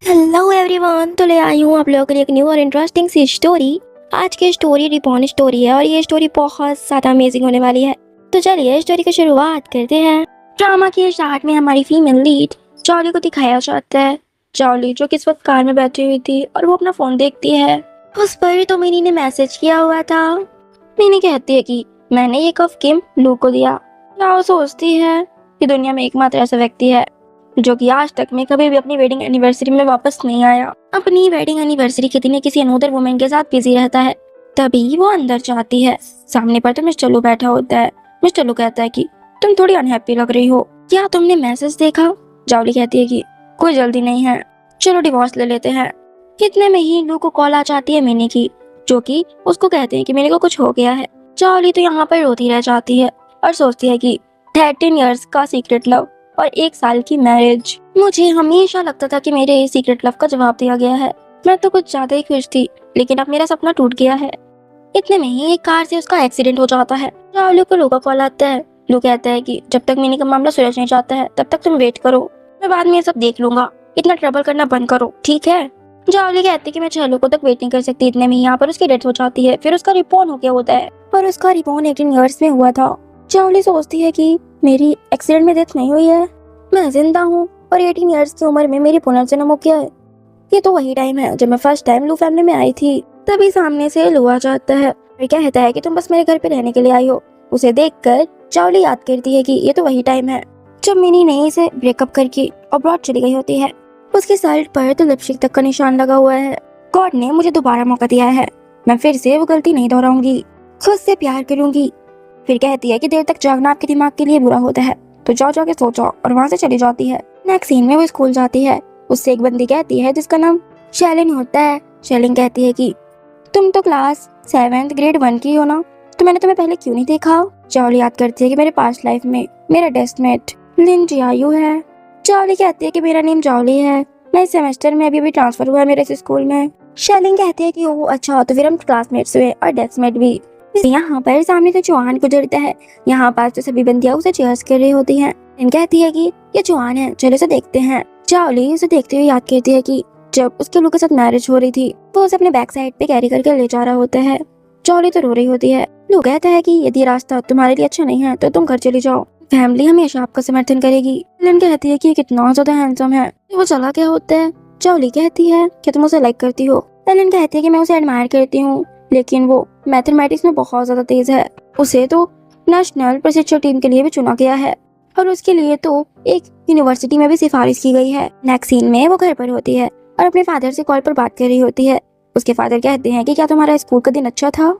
Hello everyone, तो ले आई हूँ आप लोगों के लिए एक न्यू और इंटरेस्टिंग सी स्टोरी। आज की स्टोरी रिबॉर्न स्टोरी है और ये स्टोरी बहुत ज़्यादा अमेजिंग होने वाली है। तो चलिए स्टोरी की शुरुआत करते हैं। ड्रामा के स्टार्ट में हमारी फीमेल लीड जॉली को दिखाया जाता है। जॉली जो कि इस वक्त कार में बैठी हुई थी और वो अपना फ़ोन देखती है। उस पर तो मिनी ने मैसेज किया हुआ था। मिनी कहती है कि मैंने ये कफ किम लू को दिया। क्या वो सोचती है कि दुनिया में एकमात्र ऐसा व्यक्ति है जो कि आज तक में कभी भी अपनी वेडिंग एनिवर्सरी में वापस नहीं आया। अपनी वेडिंग एनिवर्सरी के दिन किसी अनोदर वुमेन के साथ बिजी रहता है। तभी वो अंदर जाती है। सामने पर तो मिस्टर लू बैठा होता है। मिस्टर लू कहता है कि तुम थोड़ी अनहैप्पी लग रही हो, क्या तुमने मैसेज देखा? जॉली कहती है कि कोई जल्दी नहीं है, चलो डिवोर्स ले लेते हैं। इतने में ही लू को कॉल आ जाती है मिनी की, जो कि उसको कहते हैं कि मिनी को कुछ हो गया है। जॉली तो यहाँ पर रोती रह जाती है और सोचती है कि 13 इयर्स का सीक्रेट लव और 1 साल की मैरिज। मुझे हमेशा लगता था कि मेरे सीक्रेट लव का जवाब दिया गया है। मैं तो कुछ ज्यादा ही खुश थी, लेकिन अब मेरा सपना टूट गया है। इतने में ही एक कार से उसका एक्सीडेंट हो जाता है। राहुल को लू का कॉल आता है। लू कहता है कि जब तक मिनी का मामला सुलझ नहीं जाता है तब तक तुम वेट करो, मैं बाद में ये सब देख लूंगा। इतना ट्रबल करना बंद करो, ठीक है? जावली कहती है कि मैं 6 लोगों तक वेट नहीं कर सकती। इतने में यहाँ पर उसकी डेथ हो जाती है। फिर उसका रिबॉर्न हो गया होता है और उसका रिबॉर्न 18 इयर्स में हुआ था। जावली सोचती है कि मेरी एक्सीडेंट में डेथ नहीं हुई है, मैं जिंदा हूँ और 18 इयर्स की उम्र में मेरी पुनर्जन्म हो गया है। ये तो वही टाइम है जब मैं फर्स्ट टाइम लू फैमिली में आई थी। तभी सामने से लू आ जाता है और कहता है कि तुम बस मेरे घर पे रहने के लिए आई हो। उसे देखकर चावली याद करती है कि ये तो वही टाइम है जब मिनी ने इसे ब्रेकअप करके अब्रॉड चली गई होती है। उसकी शर्ट पर तो लिपस्टिक तक का निशान लगा हुआ है। गॉड ने मुझे दोबारा मौका दिया है, मैं फिर से वो गलती नहीं दोहराऊंगी, खुद से प्यार करूंगी। फिर कहती है कि देर तक जागना आपके दिमाग के लिए बुरा होता है, तो जाओ जाके सो जाओ, और वहाँ से चली जाती है। नेक्स्ट सीन में वो स्कूल जाती है। उससे एक बंदी कहती है जिसका नाम शैलिन होता है। शैलिन कहती है कि तुम तो क्लास 7th ग्रेड 1 की हो ना, तो मैंने तुम्हें पहले क्यों नहीं देखा? चावली याद करती है कि मेरे पास्ट लाइफ में मेरा डेस्कमेट लिन जियायू है। चावली कहती है कि मेरा नेम चावली है, मैं इस सेमेस्टर में अभी ट्रांसफर हुआ है मेरे इस स्कूल में। शैलिन कहती है कि ओह अच्छा, तो फिर हम क्लासमेट्स हुए और डेस्कमेट भी। यहाँ पर सामने से चौहान गुजरता है। यहाँ पास तो सभी बंदियां उसे चीयर्स कर रही होती हैं। लिन कहती है कि ये चौहान है, चलो इसे देखते हैं। चावली उसे देखते हुए याद करती है कि जब उसके लू के साथ मैरिज हो रही थी वो उसे अपने बैक साइड पे कैरी करके ले जा रहा होता है। चावली तो रो रही होती है। लू कहता है कि यदि रास्ता तुम्हारे लिए अच्छा नहीं है तो तुम घर चली जाओ, फैमिली हमेशा आपका समर्थन करेगी। लिन कहती है कि कितना ज्यादा हैंडसम है। वो चला क्या होता है। चावली कहती है कि तुम उसे लाइक करती हो। लिन कहती है कि मैं उसे एडमायर करती हूँ, लेकिन वो मैथमेटिक्स में बहुत ज्यादा तेज है। उसे तो नेशनल प्रशिक्षण टीम के लिए भी चुना गया है और उसके लिए तो एक यूनिवर्सिटी में भी सिफारिश की गई है। नेक्स्ट सीन में वो घर पर होती है और अपने फादर से कॉल पर बात कर रही होती है। उसके फादर कहते हैं कि क्या तुम्हारा स्कूल का दिन अच्छा था,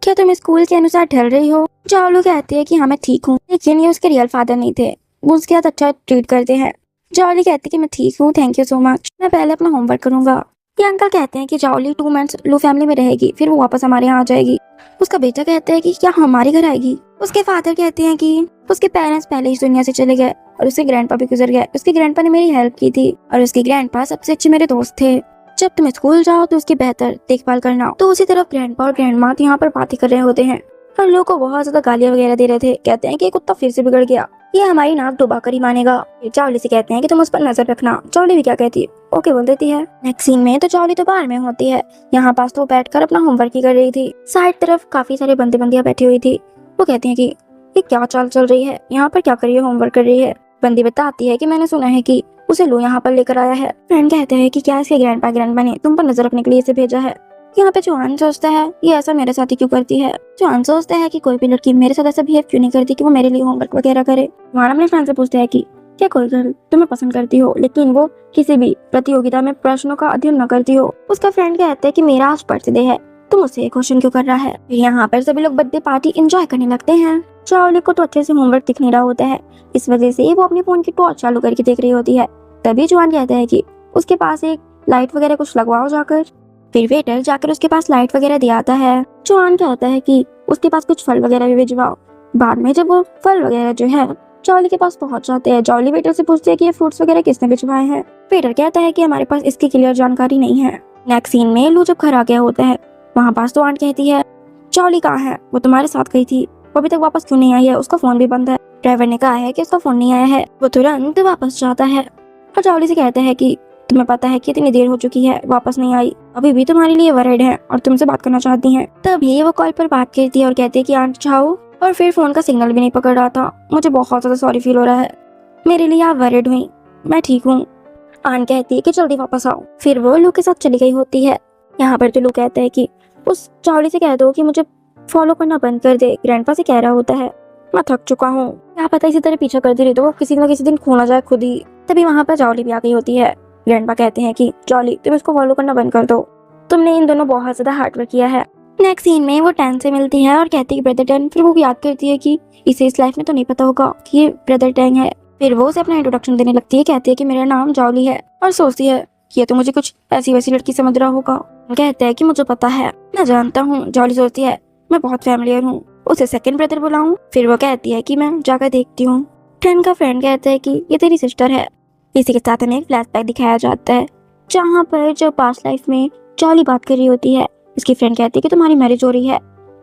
क्या तुम स्कूल के अनुसार ढल रही हो? चावलू कहती है कि हाँ मैं ठीक हूँ, लेकिन ये उसके रियल फादर नहीं थे, वो उसके साथ अच्छा ट्रीट करते हैं। जावली कहती है कि मैं ठीक हूँ, थैंक यू सो मच, मैं पहले अपना होमवर्क करूंगा। ये अंकल कहते हैं कि जावली 2 मंथ्स लू फैमिली में रहेगी, फिर वो वापस हमारे यहाँ आ जाएगी। उसका बेटा कहता है कि क्या हमारे घर आएगी? उसके फादर कहते हैं कि उसके पेरेंट्स पहले इस दुनिया से चले गए और उसके ग्रैंडपा भी गुजर गए। उसके ग्रैंडपा ने मेरी हेल्प की थी और उसके ग्रैंडपा सबसे अच्छे मेरे दोस्त थे। जब तुम स्कूल जाओ तो उसकी बेहतर देखभाल करना। तो उसी तरफ ग्रैंडपा और ग्रैंडमा यहाँ पर बातें कर रहे होते हैं और लोग को बहुत ज्यादा गालियां वगैरह दे रहे थे। कहते हैं कि कुत्ता फिर से बिगड़ गया, ये हमारी नाक डुबा कर ही मानेगा। चावली से कहते हैं कि तुम उस पर नजर रखना। चावली भी क्या कहती है, ओके बोल देती है। नेक्स्ट सीन में तो चावली तो बाहर में होती है। यहाँ पास तो बैठकर अपना होमवर्क ही कर रही थी। साइड तरफ काफी सारे बंदे बंदियां बैठी हुई थी। वो कहती है कि ये क्या चाल चल रही है, यहाँ पर क्या कर रही है, होमवर्क कर रही है। बंदी बताती है कि मैंने सुना है कि उसे लो यहाँ पर लेकर आया है। फ्रेंड कहते हैं कि क्या इसके ग्रैंडपा ने तुम पर नजर रखने के लिए इसे भेजा है। यहाँ पे चौहान सोचता है ये ऐसा मेरे साथ ही क्यों करती है। चौहान सोचता है कि कोई भी लड़की मेरे साथ ऐसा बिहेव क्यों नहीं करती कि वो मेरे लिए होमवर्क वगैरह करे। वहाँ अपने फ्रेंड से पूछता है कि क्या कोई गर्ल तुम्हें पसंद करती हो लेकिन वो किसी भी प्रतियोगिता में प्रश्नों का अध्ययन न करती हो। उसका फ्रेंड कहता है कि मेरा आज बर्थडे है, तुम मुझसे ये क्वेश्चन क्यों कर रहा है। यहाँ पर सभी लोग बर्थडे पार्टी एंजॉय करने लगते हैं। चावली को तो अच्छे से होमवर्क दिख नहीं रहा होता है, इस वजह से वो अपने फोन की टॉर्च चालू करके देख रही होती है। तभी जवान कहता है कि उसके पास एक लाइट वगैरह कुछ लगवाओ जाकर। फिर वेटर जाकर उसके पास लाइट वगैरह दे आता है। जवान कहता है कि उसके पास कुछ फल वगैरह भी भिजवाओ। बाद में जब वो फल वगैरह जो है जॉली के पास पहुंच जाते हैं, जॉली वेटर से पूछती है कि ये फ्रूट्स वगैरह किसने भिजवाए हैं। वेटर कहता है कि हमारे पास इसकी क्लियर जानकारी नहीं है। नेक्स्ट सीन में लू जब घर आ गया होता है, वहाँ पास तो आंट कहती है जॉली कहाँ है, वो तुम्हारे साथ गई थी, वो अभी तक वापस क्यों नहीं आई है, उसका फोन भी बंद है। ड्राइवर ने कहा है कि उसका फोन नहीं आया है। वो तुरंत वापस जाता है और जॉली से कहता है कि तुम्हें पता है कि इतनी देर हो चुकी है, वापस नहीं आई, अभी भी तुम्हारे लिए वरीड है और तुमसे बात करना चाहती हैं। तभी वो कॉल पर बात करती है और कहती है कि आंट चाहो, और फिर फोन का सिग्नल भी नहीं पकड़ रहा था, मुझे बहुत ज्यादा सॉरी फील हो रहा है, मेरे लिए आप वरीड हुई, मैं ठीक हूँ। आंट कहती है कि जल्दी वापस आओ। फिर वो लू के साथ चली गई होती है। यहाँ पर तो लू कहता है कि उस चावली से कह दो कि मुझे फॉलो करना बंद कर दे, ग्रैंडपा से कह रहा होता है, मैं थक चुका हूँ, क्या पता इसी तरह पीछा करती रही तो वो किसी न किसी दिन खो ना जाए खुद ही। तभी वहाँ पर जॉली भी आ गई होती है। ग्रैंडपा कहते हैं कि जॉली तुम इसको फॉलो करना बंद कर दो, तुमने इन दोनों बहुत ज्यादा हार्ड वर्क किया है। नेक्स्ट सीन में वो टैन से मिलती है और कहती है कि ब्रदर टैन। फिर वो याद करती है कि इसे इस लाइफ में तो नहीं पता होगा कि ये ब्रदर टैंग है। फिर वो उसे अपना इंट्रोडक्शन देने लगती है, कहती है कि मेरा नाम जॉली है, और सोचती है कि ये तो मुझे कुछ ऐसी वैसी लड़की समझ रहा होगा। कहता है कि मुझे पता है, मैं जानता हूँ। जॉली सोचती है मैं बहुत फैमिलियर हूँ, उसे सेकंड ब्रदर बुलाऊं। फिर वो कहती है कि मैं जाकर देखती हूँ। टैन का फ्रेंड कहता है कि ये तेरी सिस्टर है। इसी के साथ हमें एक फ्लैशबैक दिखाया जाता है जहाँ पर जो पास्ट लाइफ में जॉली बात कर रही होती है, इसकी फ्रेंड कहती है कि तुम्हारी मैरिज हो रही है।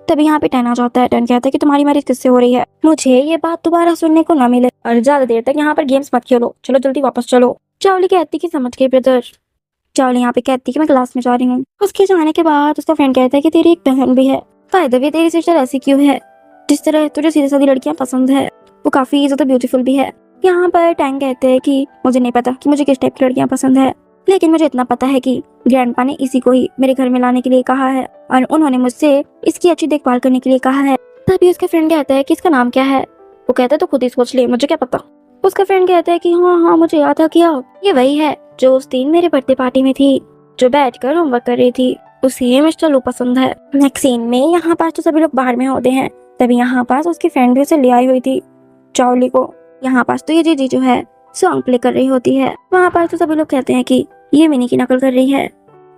तभी यहाँ पे टैन आ जाता है। टैन कहता है कि तुम्हारी मैरिज किससे हो रही है, मुझे ये बात दोबारा सुनने को ना मिले और ज्यादा देर तक यहाँ पर गेम्स मत खेलो, चलो जल्दी वापस चलो। जॉली कहती है कि समझ गई ब्रदर। जॉली यहाँ पे कहती है कि मैं क्लास में जा रही हूँ। उसके जाने के बाद उसका फ्रेंड कहता है कि तेरी एक बहन भी है, फायदा भी तेरी सिस्टर ऐसी क्यों है, जिस तरह तुझे सीधी सादी लड़कियां पसंद है, वो काफी ज्यादा ब्यूटीफुल भी है। यहाँ पर टैंग कहते हैं कि मुझे नहीं पता कि मुझे किस टाइप की लड़कियां पसंद है, लेकिन मुझे इतना पता है कि ग्रैंडपा ने इसी को ही मेरे घर में लाने के लिए कहा है और उन्होंने मुझसे इसकी अच्छी देखभाल करने के लिए कहा है। तभी उसका फ्रेंड कहता है कि इसका नाम क्या है। वो कहता है तो खुद ही सोच ले, मुझे क्या पता। उसका फ्रेंड कहता है कि हाँ मुझे याद आ गया, ये वही है जो उस दिन मेरे बर्थडे पार्टी में थी, जो बैठकर होमवर्क कर रही थी, उसे मिस्टर लू पसंद है। नेक्स्ट सीन में यहाँ पास तो सभी लोग बाहर में होते हैं। तभी यहाँ पास उसकी फ्रेंड भी उसे ले आई हुई थी चावली को। यहाँ पास तो ये जीजी जो है सॉन्ग प्ले कर रही होती है। वहाँ पर तो सभी लोग कहते हैं कि ये मिनी की नकल कर रही है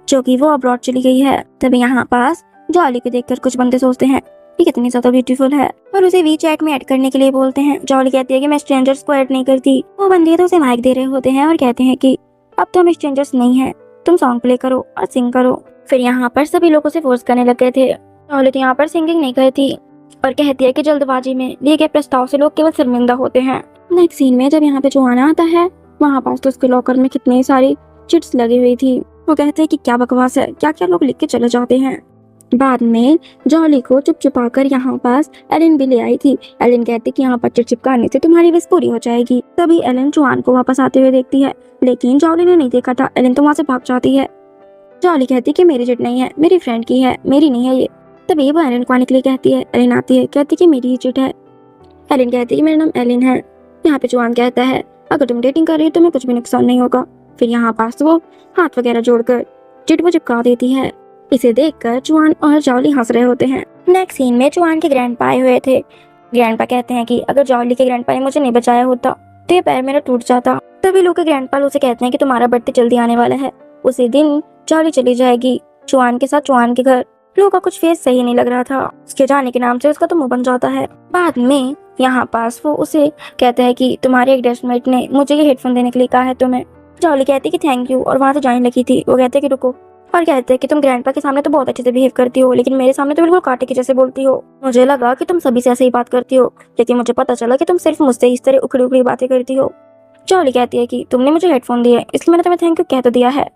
जो कि वो अब्रॉड चली गई है। तभी यहाँ पास जॉली को देखकर कुछ बंदे सोचते हैं ये कितनी ज्यादा ब्यूटीफुल है और उसे वी चैट में ऐड करने के लिए बोलते हैं। जॉली कहती है कि मैं स्ट्रेंजर्स को ऐड नहीं करती। वो बंदे तो उसे माइक दे रहे होते हैं और कहते हैं कि अब तो हम स्ट्रेंजर्स नहीं है, तुम सॉन्ग प्ले करो और सिंग करो। फिर यहाँ पर सभी लोग उसे फोर्स करने लग गए थे। जॉली तो यहाँ पर सिंगिंग नहीं करती और कहती है कि जल्दबाजी में लिए गए प्रस्ताव से लोग केवल शर्मिंदा होते हैं। नेक्स्ट सीन में जब यहाँ पे जोआना आता है, वहाँ पास तो उसके लॉकर में कितनी सारी चिट्स लगी हुई थी। वो कहते हैं कि क्या बकवास है, क्या क्या लोग लिख के चले जाते हैं। बाद में जॉली को चुप चुपा कर यहाँ पास एलन भी ले आई थी। एलन कहती कि यहाँ पर चिट चिपकाने से तुम्हारी विश पूरी हो जाएगी। तभी एलन जोआन को वापस आते हुए देखती है, लेकिन जॉली ने नहीं देखा था। एलन तो वहाँ से भाग जाती है। जॉली कहती कि मेरी चिट नहीं है, मेरी फ्रेंड की है, मेरी नहीं है ये। तभी वो एलन को आने के लिए कहती है। एलन आती है, कहती कि मेरी ही चिट है। एलन कहती कि मेरा नाम एलन है। यहाँ पे जोआन कहता है अगर तुम डेटिंग कर रही हो तो मैं कुछ भी नुकसान नहीं होगा। फिर यहाँ पास वो हाथ वगैरह जोड़कर चिट वो चिपका देती है। इसे देखकर जोआन और जॉली हंस रहे होते हैं। नेक्स्ट सीन में जोआन के ग्रैंडपा आए हुए थे। ग्रैंडपा कहते हैं कि अगर जॉली के ग्रैंडपा ने मुझे नहीं बचाया होता तो ये पैर मेरा टूट जाता। तभी लोग के ग्रैंडपा उसे कहते हैं कि तुम्हारा बर्थडे जल्दी आने वाला है। उसी दिन जॉली चली जाएगी जोआन के साथ जोआन के घर। लो का कुछ फेस सही नहीं लग रहा था, उसके जाने के नाम से उसका तो मुंह बन जाता है। बाद में यहाँ पास वो उसे कहता है कि तुम्हारे एक डेस्कमेट ने मुझे ये हेडफोन देने के लिए कहा है तुम्हें। जॉली कहती कि थैंक यू और वहाँ से जाने लगी थी। वो कहते कि रुको और कहते हैं कि तुम ग्रैंडपा के सामने तो बहुत अच्छे से बिहेव करती हो, लेकिन मेरे सामने तो बिल्कुल कांटे की जैसे बोलती हो। मुझे लगा कि तुम सभी से ऐसे ही बात करती हो, लेकिन मुझे पता चला कि तुम सिर्फ मुझसे इस तरह उखड़ी उखड़ी बातें करती हो। जॉली कहती है कि तुमने मुझे हेडफोन दिए इसलिए मैंने तुम्हें थैंक यू कह तो दिया है।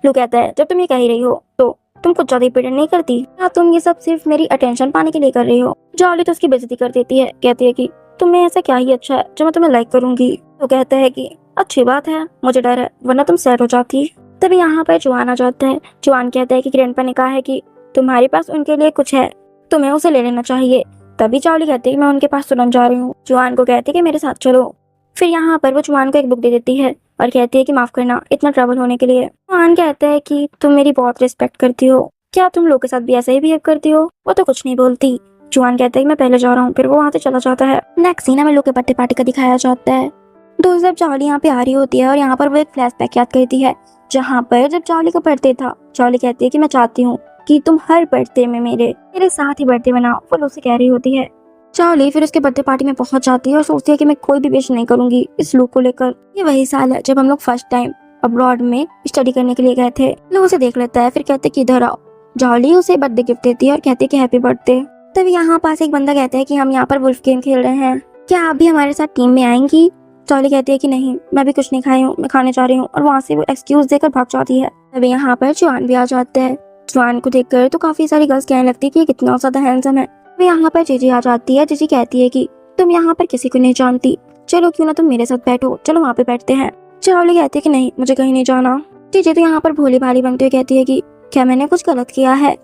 लू कहता है जब तुम ये कह ही रही हो तो तुम कुछ ज्यादा प्रिटेंड नहीं करती, या तुम ये सब सिर्फ मेरी अटेंशन पाने के लिए कर रही हो। जॉली तो उसकी बेइज्जती कर देती है, कहती है कि तुम्हें ऐसा क्या ही अच्छा है जो मैं तुम्हें लाइक करूंगी। तो कहता है कि अच्छी बात है, मुझे डर है वरना तुम सैड हो जाती। तभी यहाँ पर जोआन आ जाता है। जोआन कहता है कि ग्रैंडपा ने कहा है कि तुम्हारे पास उनके लिए कुछ है, तुम्हें उसे ले लेना चाहिए। तभी जॉली कहती है कि मैं उनके पास तुरंत जा रही हूँ। जोआन को कहती है कि मेरे साथ चलो। फिर यहाँ पर वो जोआन को एक बुक दे देती है और कहती है कि माफ करना इतना ट्रबल होने के लिए। जोआन कहता है कि तुम मेरी बहुत रिस्पेक्ट करती हो, क्या तुम लोग के साथ भी ऐसे ही बिहेव करती हो। वो तो कुछ नहीं बोलती। जोआन कहता है कि मैं पहले जा रहा हूँ, फिर वो वहाँ से चला जाता है। नेक्स्ट सीन में लोग के बर्थडे पार्टी का दिखाया जाता है। दोस्त जब जॉली यहाँ पे आ रही होती है और यहाँ पर वो एक फ्लैशबैक याद करती है जहाँ पर जब जॉली का बर्थडे था। जॉली कहती है कि मैं चाहती हूँ कि तुम हर बर्थडे में मेरे साथ ही बर्थडे मनाओ। वो उसे कह रही होती है। जॉली फिर उसके बर्थडे पार्टी में पहुंच जाती है और सोचती है कि मैं कोई भी विश नहीं करूंगी इस लुक को लेकर। ये वही साल है जब हम लोग फर्स्ट टाइम अब्रॉड में स्टडी करने के लिए गए थे। लोग उसे देख लेता है, फिर कहते कि इधर आओ। जॉली उसे बर्थडे गिफ्ट देती है और कहती है कि हैप्पी बर्थडे। तभी यहाँ पास एक बंदा कहता है कि हम यहाँ पर वुल्फ गेम खेल रहे हैं, क्या आप भी हमारे साथ टीम में आएंगी। चार्ली कहती है कि नहीं, मैं भी कुछ नहीं खाई हूँ, मैं खाने जा रही हूँ, और वहाँ से वो एक्सक्यूज देकर भाग जाती है। तभी यहाँ पर जुआन भी आ जाता है। जुआन को देखकर तो काफी सारी गर्ल्स कहने लगती है कि ये कितना ज्यादा हैंडसम है। तभी यहाँ पर जीजी आ जाती है। जीजी कहती है कि तुम यहाँ पर किसी को नहीं जानती, चलो क्यों ना तुम मेरे साथ बैठो, चलो वहाँ पे बैठते हैं। चार्ली कहती है कि नहीं, मुझे कहीं नहीं जाना। जीजी तो यहाँ पर भोली भाली बनते हुए कहती है कि क्या मैंने कुछ गलत किया है?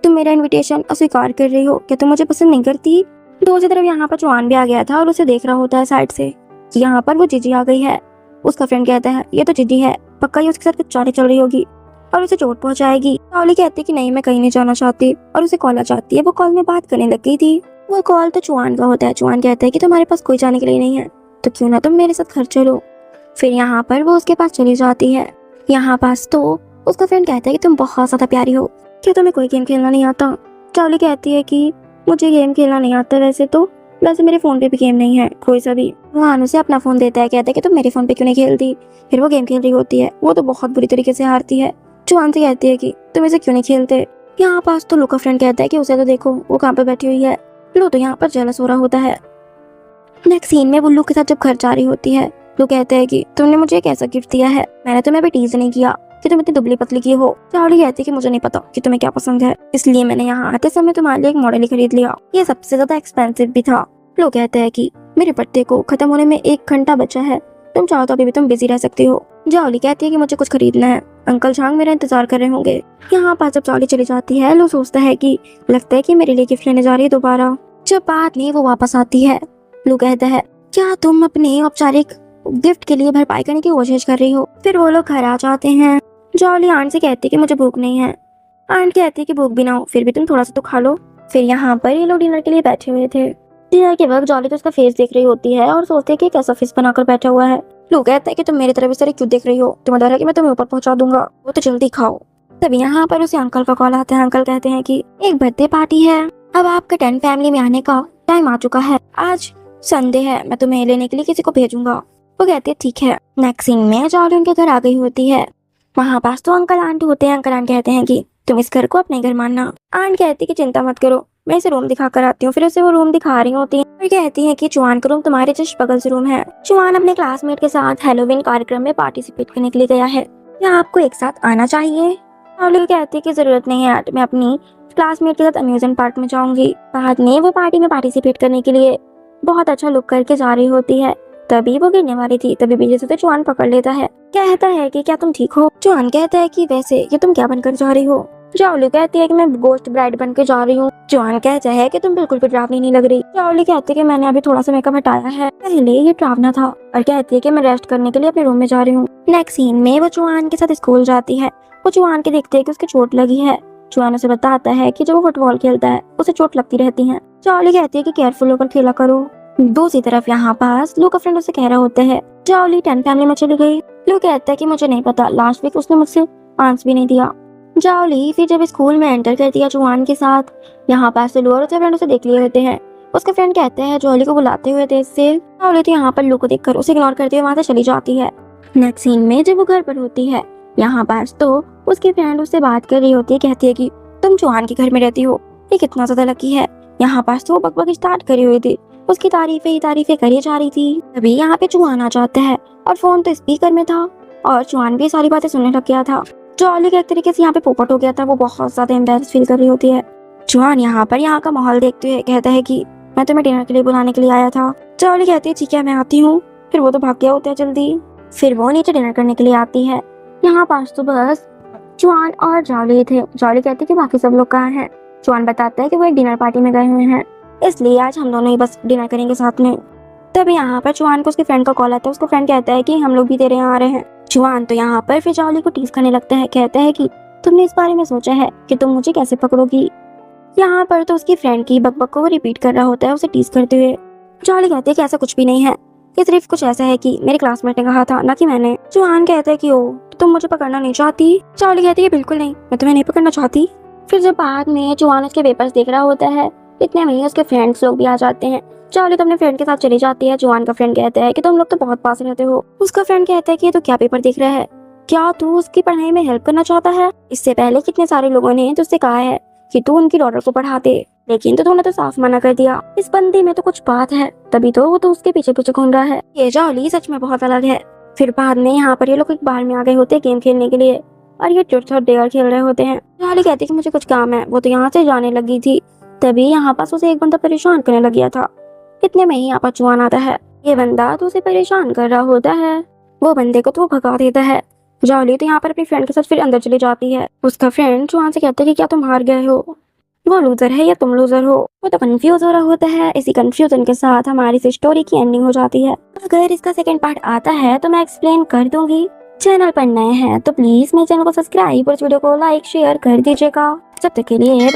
तुम मेरा इन्विटेशन अस्वीकार कर रही हो, क्या तुम मुझे पसंद नहीं करती? दूसरी तरफ यहाँ पर जुआन भी आ गया था और उसे देख रहा होता है साइड से। यहाँ पर वो जीजी आ गई है। उसका फ्रेंड कहता है ये तो जीजी है, पक्का ये उसके साथ कुछ चोरी चल रही होगी और उसे चोट पहुंचाएगी। चार्ली कहती है कि नहीं, मैं कहीं नहीं जाना चाहती, और उसे कॉल आ जाती है। वो कॉल में बात करने लग गई थी। वो कॉल तो जुआन का होता है। जुआन कहता है कि तुम्हारे पास कोई जाने के लिए नहीं है, तो क्यों ना तुम मेरे साथ घर चलो। फिर यहाँ पर वो उसके पास चली जाती है। यहाँ पास तो उसका फ्रेंड कहता है कि तुम बहुत ज्यादा प्यारी हो, क्या तुम्हें कोई गेम खेलना नहीं आता? चार्ली कहती है कि मुझे गेम खेलना नहीं आता वैसे मेरे फोन पे भी गेम नहीं है कोई सा भी। वहान उसे अपना फोन देता है, कहता है कि तुम मेरे फोन पे क्यों नहीं खेलती। फिर वो गेम खेल रही होती है। वो तो बहुत बुरी तरीके से हारती है। जुआन से कहती है कि तुम इसे क्यों नहीं खेलते। यहाँ पास तो लू का फ्रेंड कहता है कि उसे तो देखो वो कहाँ पे बैठी हुई है। लू तो यहाँ पर जेलस हो रहा होता है। नेक्स्ट सीन में वो लू के साथ जब घर जा रही होती है, लू कहते हैं कि तुमने मुझे एक ऐसा गिफ्ट दिया है, मैंने तुम्हें अभी टीज नहीं किया कि तुम इतनी दुबली पतली की हो। चार्ली कहती है कि मुझे नहीं पता कि तुम्हें क्या पसंद है, इसलिए मैंने यहाँ आते समय तुम्हारे लिए एक मॉडल ही खरीद लिया। ये सबसे ज्यादा एक्सपेंसिव भी था। लोग कहते हैं कि मेरे बर्थडे को खत्म होने में 1 घंटा बचा है, तुम चाहो तो अभी भी तुम बिजी रह सकती हो। जॉली कहती है कि मुझे कुछ खरीदना है, अंकल झांग मेरा इंतजार कर रहे होंगे। यहाँ पास जब जॉली चली जाती है, लो सोचता है कि लगता है कि मेरे लिए गिफ्ट लेने जा रही है दोबारा। जब बाद में वो वापस आती है, लो कहता है क्या तुम अपने औपचारिक गिफ्ट के लिए भरपाई करने की कोशिश कर रही हो। फिर वो लोग घर आ जाते हैं। जॉली आंट से कहती है कि मुझे भूख नहीं है। आंट कहती है कि भूख भी ना हो फिर भी तुम थोड़ा सा तो खा लो। फिर यहाँ पर ये लोग डिनर के लिए बैठे हुए थे। डिनर के वक्त जॉली तो उसका फेस देख रही होती है और सोचती है कि कैसा फेस बनाकर बैठा हुआ है। लोग कहता है कि तुम मेरी तरफ इस तरह क्यों देख रही हो, तुम्हें डर है कि मैं तुम्हें ऊपर पहुंचा दूंगा, वो तो जल्दी खाओ। तभी यहाँ पर उसे अंकल का कॉल आता है। अंकल कहते हैं कि एक बर्थडे पार्टी है, अब आपके 10 फैमिली में आने का टाइम आ चुका है, आज संडे है, मैं तुम्हें लेने के लिए किसी को भेजूंगा। वो कहती है ठीक है। नेक्स्ट सीन में जॉली उनके घर आ गई होती है। वहाँ पास तो अंकल आंट होते हैं। अंकल आंट कहते हैं कि तुम इस घर को अपने घर मानना। आंट कहती है कि चिंता मत करो, मैं इसे रूम दिखा कर आती हूँ। फिर उसे वो रूम दिखा रही होती है और कहती है कि जुआन का रूम तुम्हारे जस्ट बगल से रूम है। जुआन अपने क्लासमेट के साथ हैलोवीन कार्यक्रम में पार्टिसिपेट करने के लिए गया है, क्या आपको एक साथ आना चाहिए? जॉली कहती है कि जरूरत नहीं है, मैं अपनी क्लासमेट के साथ अम्यूजमेंट पार्क में जाऊंगी। बाद में वो पार्टी में पार्टिसिपेट करने के लिए बहुत अच्छा लुक करके जा रही होती है। तभी वो गिरने वाली थी, तभी पीछे से तो जुआन पकड़ लेता है। कहता है कि क्या तुम ठीक हो? जुआन कहता है कि वैसे ये तुम क्या बनकर जा रही हो? जॉली कहती है कि मैं गोश्त ब्राइड बन के जा रही हूँ। जुआन कहता है कि तुम बिल्कुल भी डरावनी नहीं लग रही। जॉली कहती है कि मैंने अभी थोड़ा सा मेकअप हटाया है, पहले ये डरावना था। और कहती है कि मैं रेस्ट करने के लिए अपने रूम में जा रही हूँ। नेक्स्ट सीन में वो जुआन के साथ स्कूल जाती है। वो जुआन के देखते है कि उसकी चोट लगी है। जुआन उसे बताता है कि जब वो फुटबॉल खेलता है उसे चोट लगती रहती है। जॉली कहती है कि केयरफुल होकर खेला करो। दूसरी तरफ यहाँ पास लू का फ्रेंड उसे कह रहा होता है जॉली 10 फैमिली में चली गई। लू कहता है कि मुझे नहीं पता, लास्ट वीक उसने मुझसे आंसर भी नहीं दिया। जॉली फिर जब स्कूल में एंटर करती है जुआन के साथ, यहाँ पास लू और उसके फ्रेंड उसे देख लिए होते हैं। उसका फ्रेंड कहता है जॉली को बुलाते हुए तेज से। जॉली तो यहाँ पर लू को देखकर उसे इग्नोर करते हुए वहाँ से चली जाती है। नेक्स्ट सीन में जब वो घर पर होती है, यहाँ पास तो उसकी फ्रेंड उससे बात कर रही होती है। कहती है कि तुम जुआन के घर में रहती हो, ये कितना ज्यादा लकी है। यहाँ पास तो वो बकबक स्टार्ट करी हुई थी, उसकी तारीफें ही तारीफें करी जा रही थी। तभी यहाँ पे जुआन आ जाता है और फोन तो स्पीकर में था और जुआन भी सारी बातें सुनने लग गया था। जॉली का एक तरीके से यहाँ पे पोपट हो गया था, वो बहुत ज्यादा एम्बैरेस फील कर रही होती है। जुआन यहाँ पर यहाँ का माहौल देखते हुए कहता है कि मैं तुम्हें डिनर के लिए बुलाने के लिए आया था। जॉली कहती है ठीक है मैं आती हूँ। फिर वो तो भाग गया होता है जल्दी। फिर वो नीचे डिनर करने के लिए आती है। यहाँ पास तो बस जुआन और जॉली थे। जॉली कहती है कि बाकी सब लोग कहाँ हैं? जुआन बताता है कि वो एक डिनर पार्टी में गए हुए हैं, इसलिए आज हम दोनों ही बस डिनर करेंगे साथ में। तभी यहाँ पर जुआन को उसके फ्रेंड का कॉल आता है। उसका फ्रेंड कहता है कि हम लोग भी तेरे यहाँ आ रहे हैं। जुआन तो यहाँ पर फिर जॉली को टीज करने लगता है। कहता है कि तुमने इस बारे में सोचा है कि तुम मुझे कैसे पकड़ोगी? यहाँ पर तो उसकी फ्रेंड की बकबक को रिपीट कर रहा होता है उसे टीज करते हुए। जॉली कहती है कि ऐसा कुछ भी नहीं है, ये सिर्फ कुछ ऐसा है कि मेरे क्लासमेट ने कहा था, ना कि मैंने। जुआन कहता है कि ओ तो तुम मुझे पकड़ना नहीं चाहती? जॉली कहती है बिल्कुल नहीं, मैं तुम्हें नहीं पकड़ना चाहती। फिर जब बाद में जुआन उसके पेपर्स देख रहा होता है, इतने में उसके फ्रेंड्स लोग भी आ जाते हैं। जॉली तो अपने फ्रेंड के साथ चली जाती है। जुआन का फ्रेंड कहता है कि तुम लोग तो बहुत पास रहते हो। उसका फ्रेंड कहता है कि ये तो क्या पेपर देख रहा है, क्या तू उसकी पढ़ाई में हेल्प करना चाहता है? इससे पहले कितने सारे लोगों ने तुझसे कहा है कि तू उनकी डॉटर को पढ़ा दे, लेकिन तो तूने तो साफ मना कर दिया, इस बंदी में तो कुछ बात है, तभी तो वो तो उसके पीछे पीछे घूम रहा है। ये जॉली सच में बहुत अलग है। फिर बाद में यहाँ पर ये लोग एक बार में आ गए होते गेम खेलने के लिए और ये ट्रूथ और डेयर खेल रहे होते हैं। जॉली कहती है कि मुझे कुछ काम है, वो तो यहाँ से जाने लगी थी, तभी यहाँ पास उसे एक बंदा परेशान करने लग गया था। इतने में ही यहाँ पर चुआन आता है। ये बंदा तो उसे परेशान कर रहा होता है, वो बंदे को तो वो भगा देता है। जॉली तो यहाँ पर अपनी फ्रेंड के साथ फिर अंदर चली जाती है। उसका फ्रेंड चुआन से कहता है कि क्या तुम हार गए हो, वो लूजर है या तुम लूजर हो। वो तो कंफ्यूज हो रहा होता है। इसी कंफ्यूजन के साथ हमारी इस स्टोरी की एंडिंग हो जाती है। अगर इसका सेकंड पार्ट आता है तो मैं एक्सप्लेन कर दूंगी। चैनल पर नए हैं तो प्लीज मेरे चैनल को सब्सक्राइब और वीडियो को लाइक शेयर कर दीजिएगा। जब तक के लिए